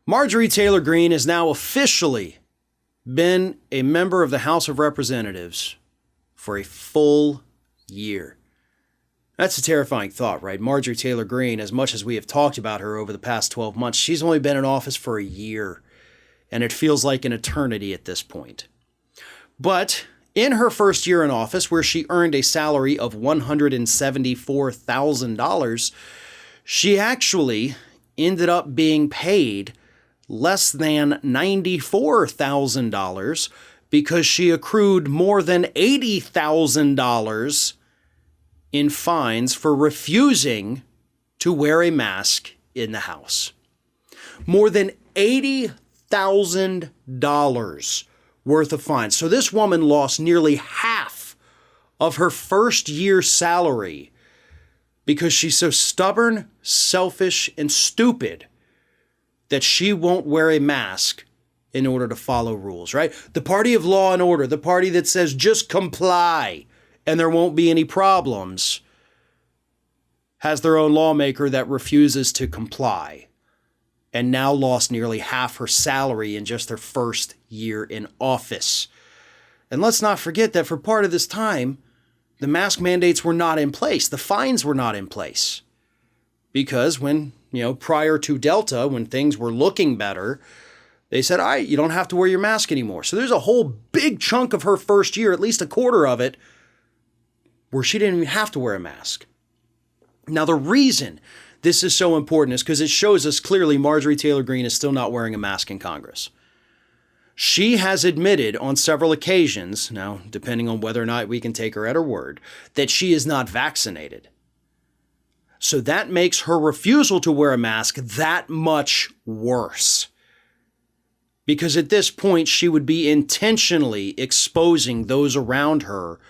Marjorie Taylor Greene has now officially been a member of the House of Representatives for a full year. That's a terrifying thought, right? Marjorie Taylor Greene, as much as we have talked about her over the past 12 months, she's only been in office for a year, and it feels like an eternity at this point. But in her first year in office, where she earned a salary of $174,000, she actually ended up being paid less than $94,000 because she accrued more than $80,000 in fines for refusing to wear a mask in the house. More than $80,000 worth of fines. So this woman lost nearly half of her first year's salary because she's so stubborn, selfish, and stupid that she won't wear a mask in order to follow rules, right? The party of law and order, the party that says just comply and there won't be any problems, has their own lawmaker that refuses to comply and now lost nearly half her salary in just their first year in office. And let's not forget that for part of this time, the mask mandates were not in place. The fines were not in place. Because when, prior to Delta, when things were looking better, they said, all right, you don't have to wear your mask anymore. So there's a whole big chunk of her first year, at least a quarter of it, where she didn't even have to wear a mask. Now, the reason this is so important is because it shows us clearly Marjorie Taylor Greene is still not wearing a mask in Congress. She has admitted on several occasions, now depending on whether or not we can take her at her word, that she is not vaccinated. So that makes her refusal to wear a mask that much worse. Because at this point, she would be intentionally exposing those around her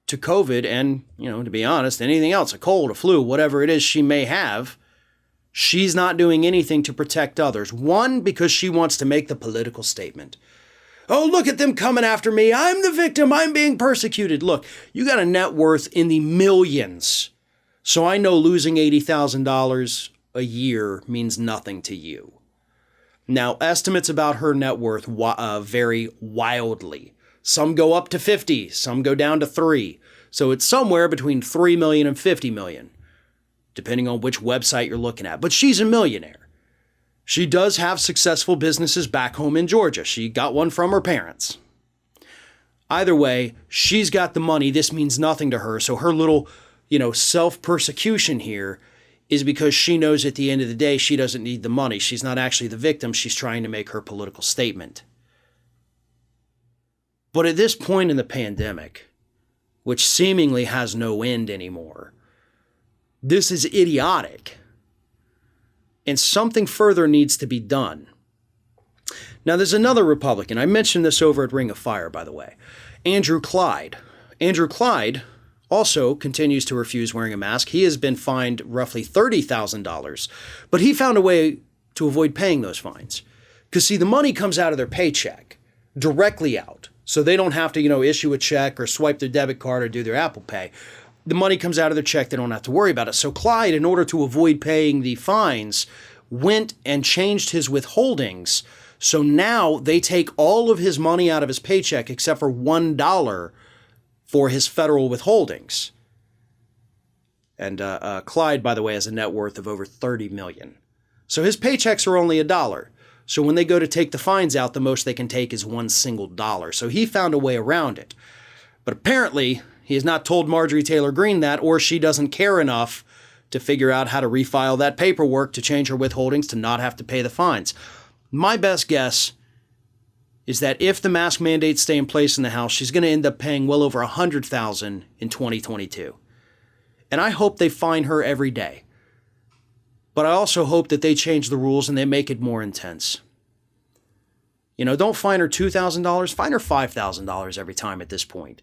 to COVID and, to be honest, anything else, a cold, a flu, whatever it is she may have. She's not doing anything to protect others. One, because she wants to make the political statement. Oh, look at them coming after me. I'm the victim. I'm being persecuted. Look, you got a net worth in the millions. So I know losing $80,000 a year means nothing to you. Now, estimates about her net worth vary wildly. Some go up to 50, some go down to 3. So it's somewhere between 3 million and 50 million, depending on which website you're looking at. But she's a millionaire. She does have successful businesses back home in Georgia. She got one from her parents. Either way, she's got the money. This means nothing to her. So her little, self-persecution here is because she knows at the end of the day, she doesn't need the money. She's not actually the victim. She's trying to make her political statement. But at this point in the pandemic, which seemingly has no end anymore, this is idiotic. And something further needs to be done. Now, there's another Republican. I mentioned this over at Ring of Fire, by the way. Andrew Clyde. Andrew Clyde also continues to refuse wearing a mask. He has been fined roughly $30,000, but he found a way to avoid paying those fines. Because, see, the money comes out of their paycheck, directly out. So they don't have to, issue a check or swipe their debit card or do their Apple Pay. The money comes out of their check. They don't have to worry about it. So Clyde, in order to avoid paying the fines, went and changed his withholdings. So now they take all of his money out of his paycheck except for $1 for his federal withholdings. And Clyde, by the way, has a net worth of over $30 million. So his paychecks are only $1. So when they go to take the fines out, the most they can take is one single dollar. So he found a way around it. But apparently, he has not told Marjorie Taylor Greene that, or she doesn't care enough to figure out how to refile that paperwork to change her withholdings to not have to pay the fines. My best guess is that if the mask mandates stay in place in the House, she's going to end up paying well over $100,000 in 2022. And I hope they fine her every day. But I also hope that they change the rules and they make it more intense. Don't fine her $2,000, fine her $5,000 every time at this point.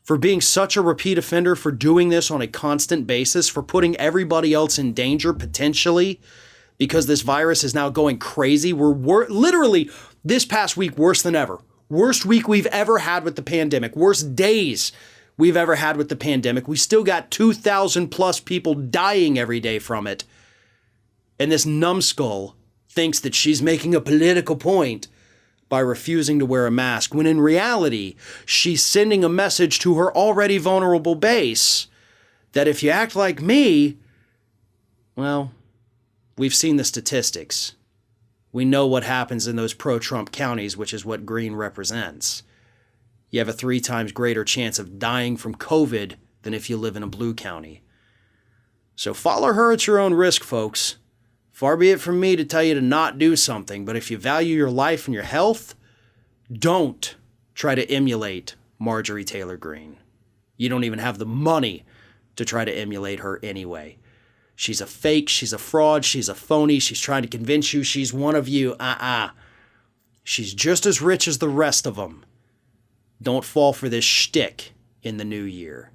For being such a repeat offender, for doing this on a constant basis, for putting everybody else in danger potentially, because this virus is now going crazy. We're literally, this past week, worse than ever. Worst week we've ever had with the pandemic. Worst days we've ever had with the pandemic. We still got 2,000 plus people dying every day from it. And this numbskull thinks that she's making a political point by refusing to wear a mask, when in reality, she's sending a message to her already vulnerable base that if you act like me, well, we've seen the statistics. We know what happens in those pro-Trump counties, which is what Greene represents. You have a 3 times greater chance of dying from COVID than if you live in a blue county. So follow her at your own risk, folks. Far be it from me to tell you to not do something, but if you value your life and your health, don't try to emulate Marjorie Taylor Greene. You don't even have the money to try to emulate her anyway. She's a fake, she's a fraud, she's a phony, she's trying to convince you she's one of you. She's just as rich as the rest of them. Don't fall for this shtick in the new year.